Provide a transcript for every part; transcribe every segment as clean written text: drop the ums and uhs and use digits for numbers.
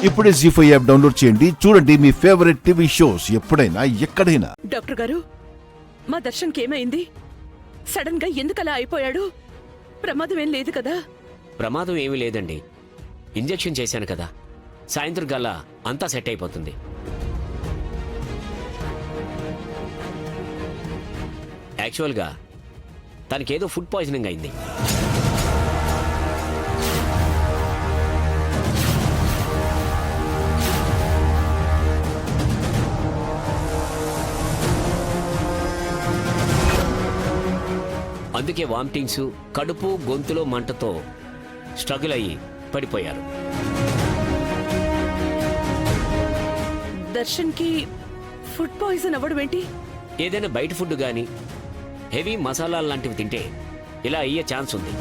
ఇప్పుడే జీ5 app download చేయండి. చూడండి మీ ఫేవరెట్ టీవీ షోస్ ఎప్పుడైనా ఎక్కడైనా. డాక్టర్ గారు, మా దర్శన్కి ఏమైంది? సడన్ గా ఎందుకలా అయిపోయాడు? ప్రమాదం ఏం లేదు కదా? ప్రమాదం ఏమీ లేదండి. ఇంజెక్షన్ చేశాను కదా, సాయంత్రం కల్లా అంతా సెట్ అయిపోతుంది. యాక్చువల్గా తనకేదో ఫుడ్ పాయిజనింగ్ అయింది. అందుకే వామిటింగ్స్, కడుపు గొంతులో మంటతో స్ట్రగుల్ అయ్యి పడిపోయారు. దర్శన్కి ఫుడ్ పాయిజన్ అవ్వడం ఏంటి? ఏదైనా బయట ఫుడ్ గాని హెవీ మసాలాలు లాంటివి తింటే ఇలా అయ్యే ఛాన్స్ ఉంది.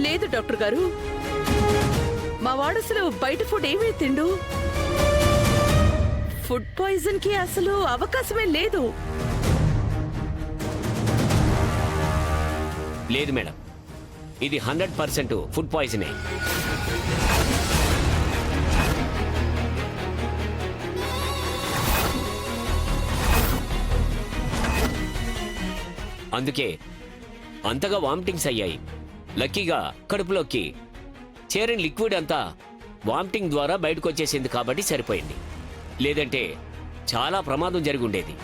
లేదు డాక్టర్ గారు, మా వాడు అసలు బయట ఫుడ్ ఏమీ తిండు. ఫుడ్ పాయిజన్ కి అసలు అవకాశమే లేదు. లేదు మేడం, ఇది 100% ఫుడ్ పాయిజనే. అందుకే అంతగా వామిటింగ్స్ అయ్యాయి. లక్కీగా కడుపులోకి చేరిన లిక్విడ్ అంతా వామిటింగ్ ద్వారా బయటకు వచ్చేసింది కాబట్టి సరిపోయింది. లేదంటే చాలా ప్రమాదం జరిగి ఉండేది.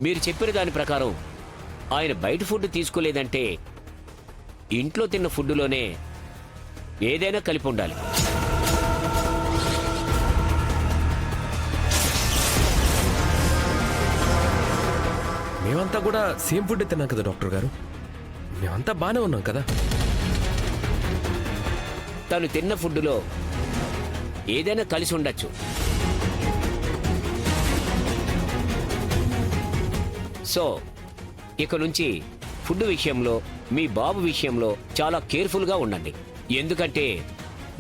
మీరు చెప్పిన దాని ప్రకారం ఆయన బయట ఫుడ్ తీసుకోలేదంటే ఇంట్లో తిన్న ఫుడ్లోనే ఏదైనా కలిపి ఉండాలి. మేమంతా కూడా సేమ్ ఫుడ్ తిన్నాం కదా డాక్టర్ గారు, మేమంతా బాగానే ఉన్నాం కదా. తను తిన్న ఫుడ్లో ఏదైనా కలిసి ఉండొచ్చు. సో ఇక నుంచి ఫుడ్ విషయంలో మీ బాబు విషయంలో చాలా కేర్ఫుల్గా ఉండండి. ఎందుకంటే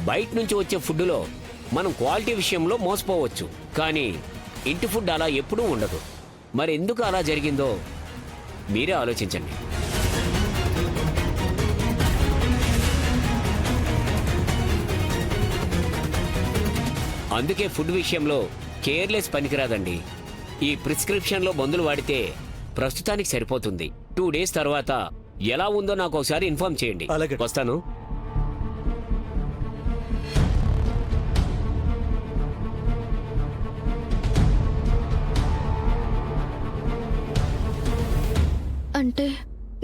బయట నుంచి వచ్చే ఫుడ్లో మనం క్వాలిటీ విషయంలో మోసపోవచ్చు, కానీ ఇంటి ఫుడ్ అలా ఎప్పుడూ ఉండదు. మరి ఎందుకు అలా జరిగిందో మీరే ఆలోచించండి. అందుకే ఫుడ్ విషయంలో కేర్లెస్ పనికిరాదండి. ఈ ప్రిస్క్రిప్షన్లో మందులు వాడితే ప్రస్తుతానికి సరిపోతుంది. 2 డేస్ తర్వాత ఎలా ఉందో నాకు ఒకసారి ఇన్ఫార్మ్ చేయండి. వస్తాను. అంటే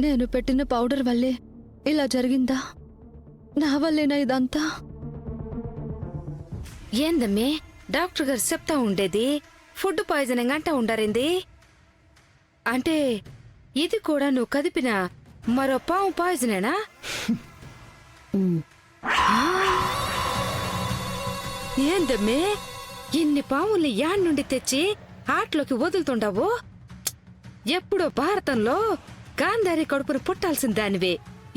నేను పెట్టిన పౌడర్ వల్లే ఇలా జరిగిందా? నా వల్లేనా ఇదంతా? ఏందమ్మే డాక్టర్ గారు చెప్తా ఉండేది ఫుడ్ పాయిజనింగ్ అంటా ఉండారింది. అంటే ఇది కూడా నువ్వు కదిపిన మరో పాము పాయిజనేనా? ఏందమ్మే ఇన్ని పాముల్ని యాడ్ నుండి తెచ్చి ఆటలోకి వదులుతుండవు? ఎప్పుడో భారతంలో గాంధారి కడుపును పుట్టాల్సిన దానివే,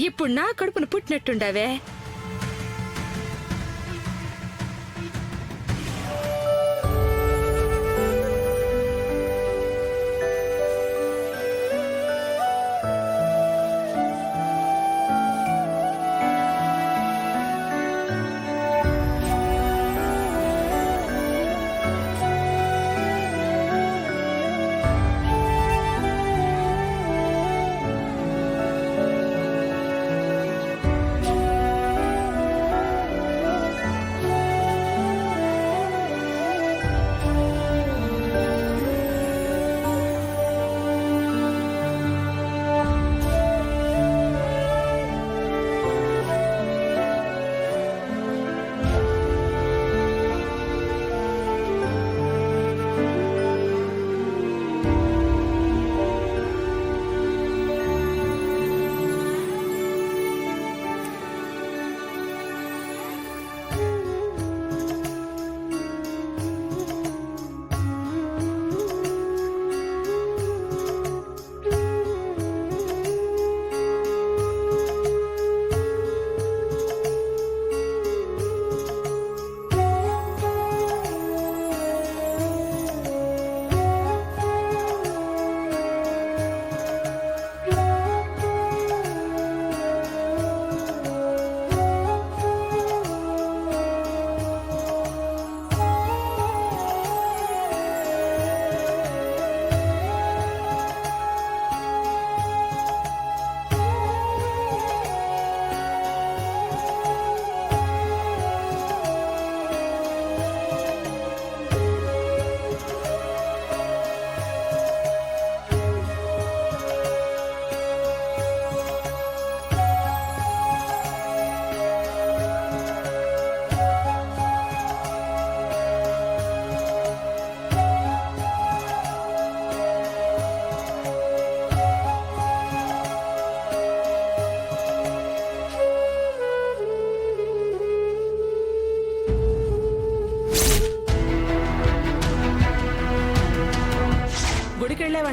ఇప్పుడు నా కడుపును పుట్టినట్టుండవే.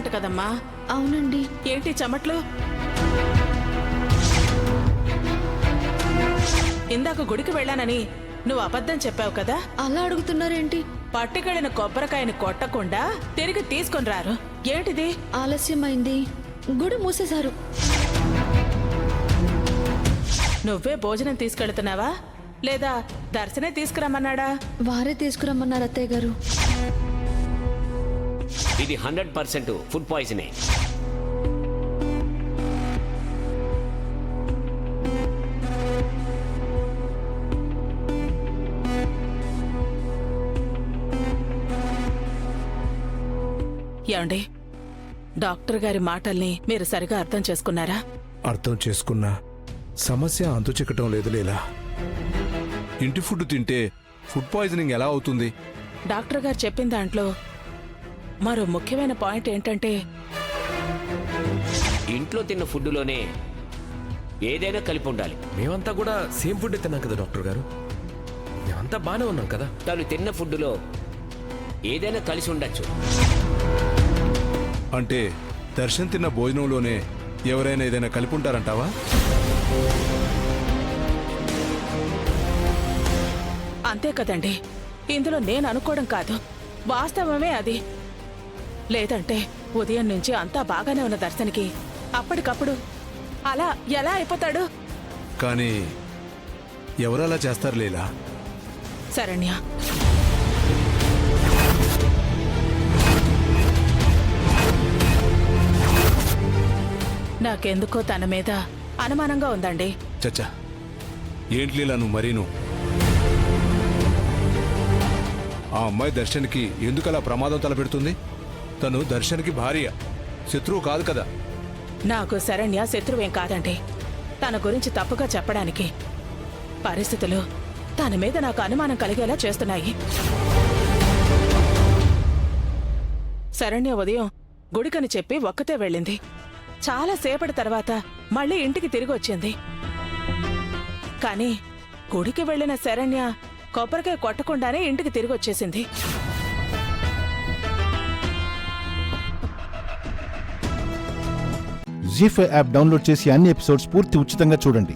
చేశారంట కదమ్మా. అవునండి. ఏంటి చెమట్లు? ఇందాక గుడికి వెళ్ళానని నువ్వు అబద్ధం చెప్పావు కదా. అలా అడుగుతున్నారేంటి? పట్టుకెళ్ళిన కొబ్బరికాయని కొట్టకుండా తిరిగి తీసుకొని రారు. ఏంటిది? ఆలస్యమైంది, గుడి మూసేశారు. నువ్వే భోజనం తీసుకెళ్తున్నావా లేదా దర్శనే తీసుకురమ్మన్నాడా? వారే తీసుకురమ్మన్నారు అత్తయ్య గారు. ఇది 100% ఫుడ్ పాయిజనే. ఏమండి, డాక్టర్ గారి మాటల్ని మీరు సరిగా అర్థం చేసుకున్నారా? అర్థం చేసుకున్నా సమస్య అంతు చిక్కటం లేదు లీలా. ఇంటి ఫుడ్ తింటే ఫుడ్ పాయిజనింగ్ ఎలా అవుతుంది? డాక్టర్ గారు చెప్పిన దాంట్లో మరో ముఖ్యమైన పాయింట్ ఏంటంటే ఇంట్లో తిన్న ఫుడ్లోనే ఏదైనా కలిపి ఉండాలి. మేమంతా కూడా సేమ్ ఫుడ్ తిన్నాం కదా డాక్టర్ గారు. మేమంతా బాగానే ఉన్నాం కదా. తను తిన్న ఫుడ్లో ఏదైనా కలిసి ఉండొచ్చు. అంటే దర్శన్ తిన్న భోజనంలోనే ఎవరైనా ఏదైనా కలిపి ఉంటారంటావా? అంతే కదండి. ఇందులో నేను అనుకోవడం కాదు, వాస్తవమే అది. లేదంటే ఉదయం నుంచి అంతా బాగానే ఉన్న దర్శన్కి అప్పటికప్పుడు అలా ఎలా అయిపోతాడు? కానీ ఎవరు అలా చేస్తారు లీలా? శరణ్య, నాకెందుకో తన మీద అనుమానంగా ఉందండి. చచ్చా, ఏంటి లీలా నువ్వు మరీను? ఆ అమ్మాయి దర్శన్కి ఎందుకలా ప్రమాదం తలపెడుతుంది? తను దర్శన్కి భార్య, శత్రువు కాదు కదా. నాకు శరణ్య శత్రువేం కాదండి. తన గురించి తప్పుగా చెప్పడానికి పరిస్థితులు తన మీద నాకు అనుమానం కలిగేలా చేస్తున్నాయి. శరణ్య ఉదయం గుడికని చెప్పి ఒక్కతే వెళ్ళింది. చాలా సేపటి తర్వాత మళ్ళీ ఇంటికి తిరిగి వచ్చింది. కానీ గుడికి వెళ్ళిన శరణ్య కొబ్బరికాయ కొట్టకుండానే ఇంటికి తిరిగి వచ్చేసింది. జీ5 యాప్ డౌన్లోడ్ చేసి అన్ని ఎపిసోడ్స్ పూర్తి ఉచితంగా చూడండి.